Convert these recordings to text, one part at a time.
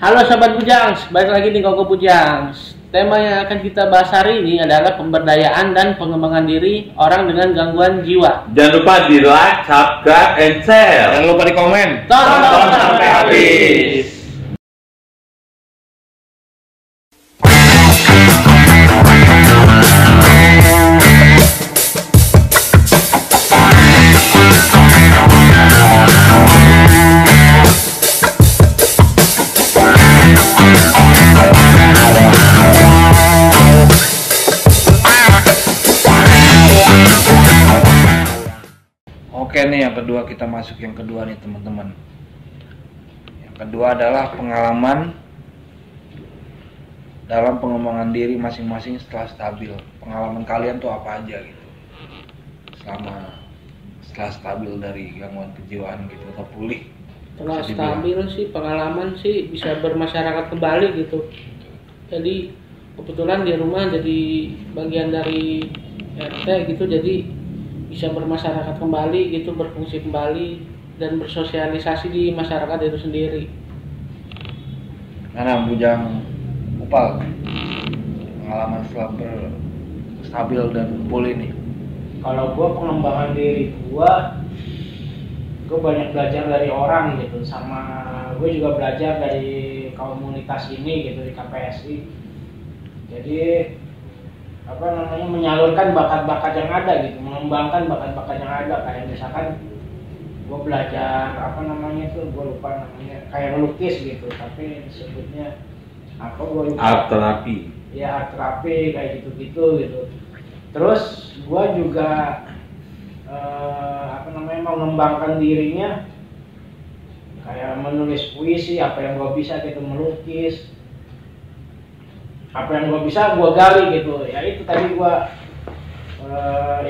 Halo Sobat Bujangs, balik lagi di Koko Bujangs. Tema yang akan kita bahas hari ini adalah pemberdayaan dan pengembangan diri orang dengan gangguan jiwa. Jangan lupa di like, subscribe, and share. Jangan lupa di komen. Tonton sampai habis. Oke nih, yang kedua kita masuk yang kedua nih teman-teman. Yang kedua adalah pengalaman dalam pengembangan diri masing-masing setelah stabil. Pengalaman kalian tuh apa aja gitu setelah stabil dari gangguan kejiwaan gitu atau pulih. Setelah stabil sih pengalaman sih bisa bermasyarakat kembali gitu. Jadi kebetulan di rumah jadi bagian dari RT gitu, jadi bisa bermasyarakat kembali gitu, berfungsi kembali dan bersosialisasi di masyarakat itu sendiri. Mana Bujang Upal pengalaman setelah stabil dan pulih nih? Kalau gue pengembangan diri gue banyak belajar dari orang gitu, sama gue juga belajar dari komunitas ini gitu di KPSI. Jadi menyalurkan bakat-bakat yang ada gitu, mengembangkan bakat-bakat yang ada. Kayak misalkan gue belajar gue lupa namanya, kayak melukis gitu, tapi disebutnya apa gue lupa. Art terapi. Ya, art terapi kayak gitu-gitu gitu. Terus gue juga mengembangkan dirinya kayak menulis puisi, apa yang gue bisa gitu, melukis, apa yang gue bisa gue gali gitu. Ya itu tadi gue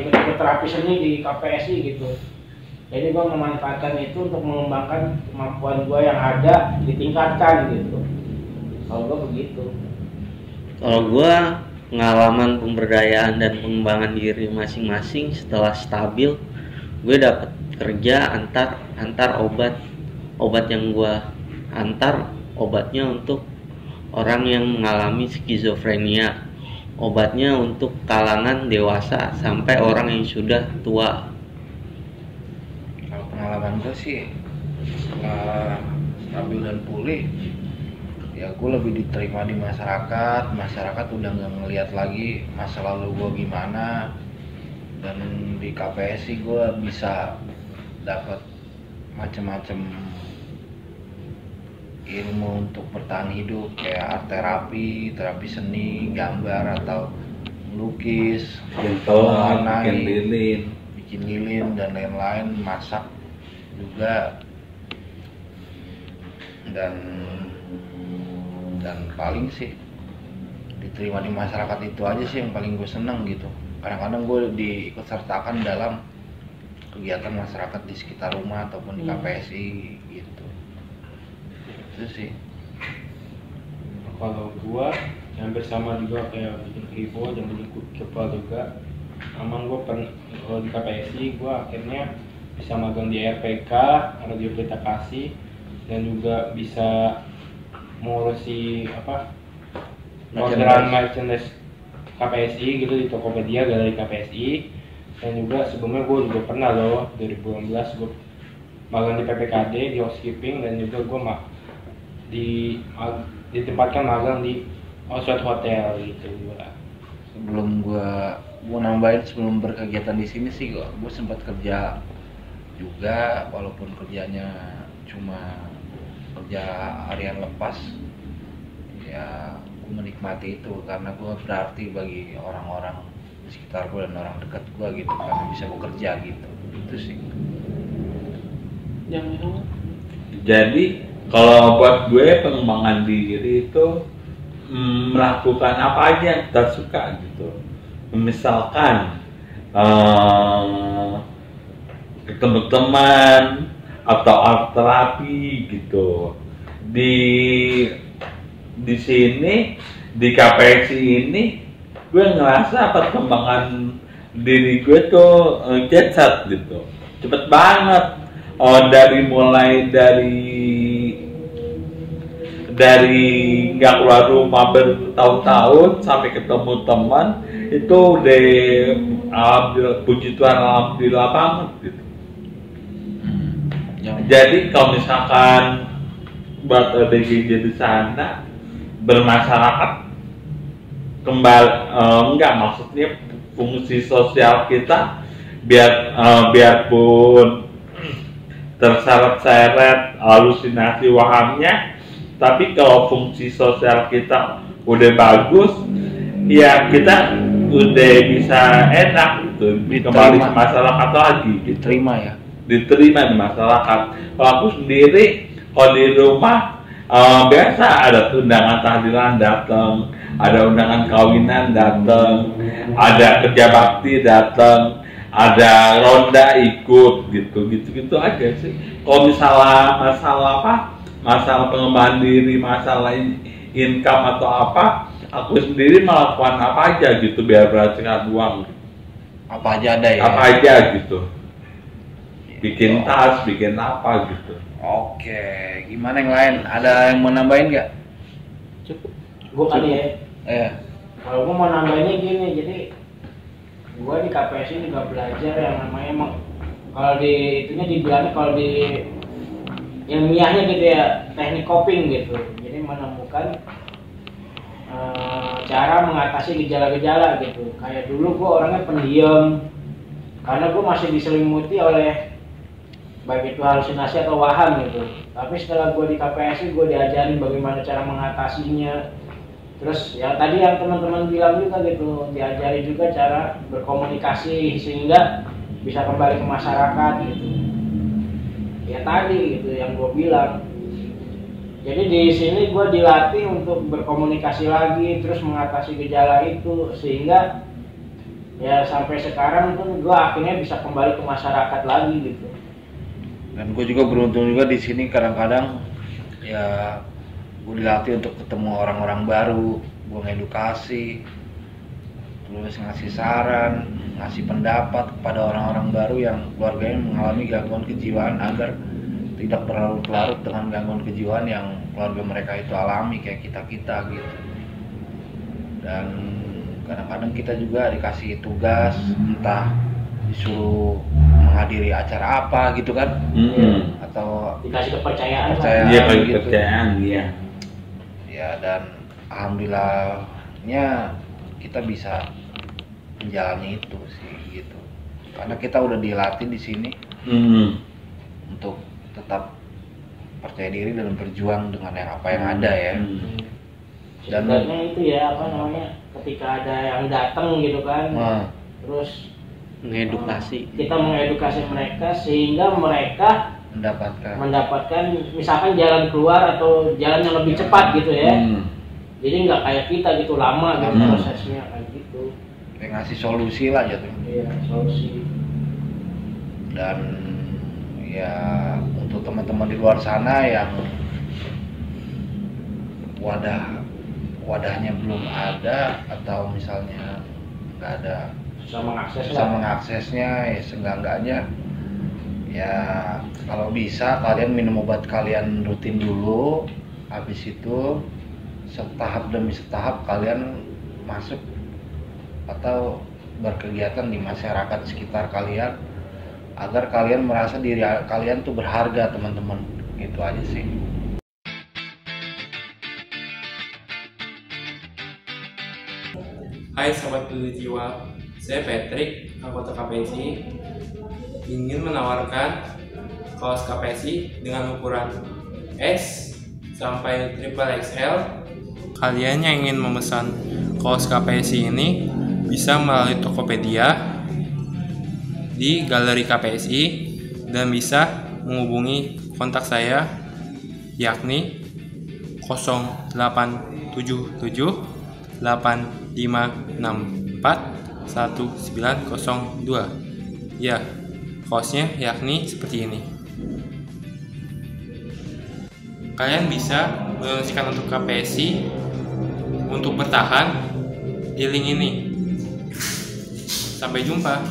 ikut terapi seni di KPSI gitu. Jadi gue memanfaatkan itu untuk mengembangkan kemampuan gue yang ada, ditingkatkan gitu. Kalau gue begitu. Kalau gue pengalaman pemberdayaan dan pengembangan diri masing-masing setelah stabil, gue dapat kerja antar obat yang gue antar obatnya untuk orang yang mengalami skizofrenia, obatnya untuk kalangan dewasa sampai orang yang sudah tua. Kalau pengalaman gue sih setelah stabil dan pulih, ya gue lebih diterima di masyarakat udah nggak ngelihat lagi masa lalu gue gimana, dan di KPSI gue bisa dapat macam-macam ilmu untuk bertahan hidup, kayak art terapi, terapi seni, gambar atau melukis, bikin lilin dan lain-lain, masak juga, dan paling sih diterima di masyarakat itu aja sih yang paling gue seneng gitu. Kadang-kadang gue diikut sertakan dalam kegiatan masyarakat di sekitar rumah ataupun di KPSI gitu. Itu sih. Kalau gua yang bersama juga kayak bikin heboh dan bikin kepala juga. Aman kalau di KPSI gua akhirnya bisa magang di RPK, Radio Pelita Kasih, dan juga bisa mengurusi orderan merchandise KPSI gitu di Tokopedia Galeri KPSI. Dan juga sebelumnya gue juga pernah loh 2018 gue magang di PPKD di housekeeping, dan juga gue ditempatkan magang di Oswald Hotel gitu. Sebelum gue nambahin, sebelum berkegiatan di sini sih gue sempat kerja juga, walaupun kerjanya cuma kerja harian lepas. Ya gue menikmati itu karena gue berarti bagi orang-orang di sekitar gue dan orang dekat gue gitu, karena bisa bekerja gitu. Itu sih. Jadi kalau buat gue pengembangan diri itu melakukan apa aja yang kita suka gitu. Misalkan ketemu teman atau art terapi gitu. Di sini di KPSI ini gue ngerasa perkembangan diri gue tuh jet set gitu, cepet banget. Mulai dari dari nggak keluar rumah bertahun-tahun sampai ketemu teman itu udah alhamdulillah, puji Tuhan alhamdulillah banget gitu. Jadi kalau misalkan buat ODGJ di sana bermasyarakat kembali, enggak, maksudnya fungsi sosial kita biarpun terseret-seret halusinasi wahamnya, tapi kalau fungsi sosial kita udah bagus, ya kita udah bisa enak gitu, kembali ke masyarakat lagi gitu. Diterima di masyarakat. Kalau aku sendiri, kalau di rumah biasa ada undangan tahlilan datang, ada undangan kawinan datang, ada kerja bakti datang, ada ronda ikut gitu aja sih. Kalau masalah pengembangan diri, masalah income atau apa, aku sendiri melakukan apa aja gitu biar berhasilkan uang. Apa aja ada ya? Apa aja gitu. Bikin tas, bikin apa gitu. Oke, gimana yang lain? Ada yang mau nambahin nggak? Cukup. Gue kali ya. Iya. Kalau gue mau nambahinnya gini, jadi gue di KPSI juga belajar yang namanya emang kalau di itunya dibilangnya kalau di ilmiahnya gitu ya, teknik coping gitu. Jadi menemukan cara mengatasi gejala-gejala gitu. Kayak dulu gue orangnya pendiam karena gue masih diselimuti oleh baik itu halusinasi atau waham gitu. Tapi setelah gue di KPSI gue diajarin bagaimana cara mengatasinya. Terus ya tadi yang teman-teman bilang juga gitu, diajari juga cara berkomunikasi sehingga bisa kembali ke masyarakat gitu. Ya tadi gitu yang gue bilang. Jadi di sini gue dilatih untuk berkomunikasi lagi, terus mengatasi gejala itu sehingga ya sampai sekarang pun gue akhirnya bisa kembali ke masyarakat lagi gitu. Dan gue juga beruntung juga di sini kadang-kadang ya gue dilatih untuk ketemu orang-orang baru, gue ngedukasi, terus ngasih saran, ngasih pendapat kepada orang-orang baru yang keluarganya mengalami gangguan kejiwaan agar tidak berlarut-larut dengan gangguan kejiwaan yang keluarga mereka itu alami kayak kita-kita gitu. Dan kadang-kadang kita juga dikasih tugas, entah disuruh menghadiri acara apa gitu kan, atau dikasih kepercayaan gitu. Iya. Ya, dan alhamdulillahnya kita bisa menjalani itu sih gitu, karena kita udah dilatih di sini untuk tetap percaya diri dan berjuang dengan apa yang ada ya. Dan itu ya apa namanya, ketika ada yang datang gitu kan, terus kita mengedukasi mereka sehingga mereka mendapatkan misalkan jalan keluar atau jalan yang lebih cepat gitu ya. Jadi nggak kayak kita gitu lama gitu prosesnya kayak gitu. Kayak ngasih solusi lah jatuh. Iya, solusi. Dan ya untuk teman-teman di luar sana yang wadahnya belum ada atau misalnya nggak ada susah mengaksesnya, ya seenggak-enggaknya ya kalau bisa kalian minum obat kalian rutin dulu, habis itu setahap demi setahap kalian masuk atau berkegiatan di masyarakat sekitar kalian agar kalian merasa diri kalian tuh berharga teman-teman, gitu aja sih. Hai Sobat Peduli Jiwa, saya Patrick, anggota KPSI, ingin menawarkan kaos KPSI dengan ukuran S sampai XXL. Kalian yang ingin memesan kaos KPSI ini bisa melalui Tokopedia di Galeri KPSI dan bisa menghubungi kontak saya yakni 0877 8564 1902. Ya, kaosnya yakni seperti ini. Kalian bisa mendonasikan untuk KPSI untuk bertahan di link ini. Sampai jumpa.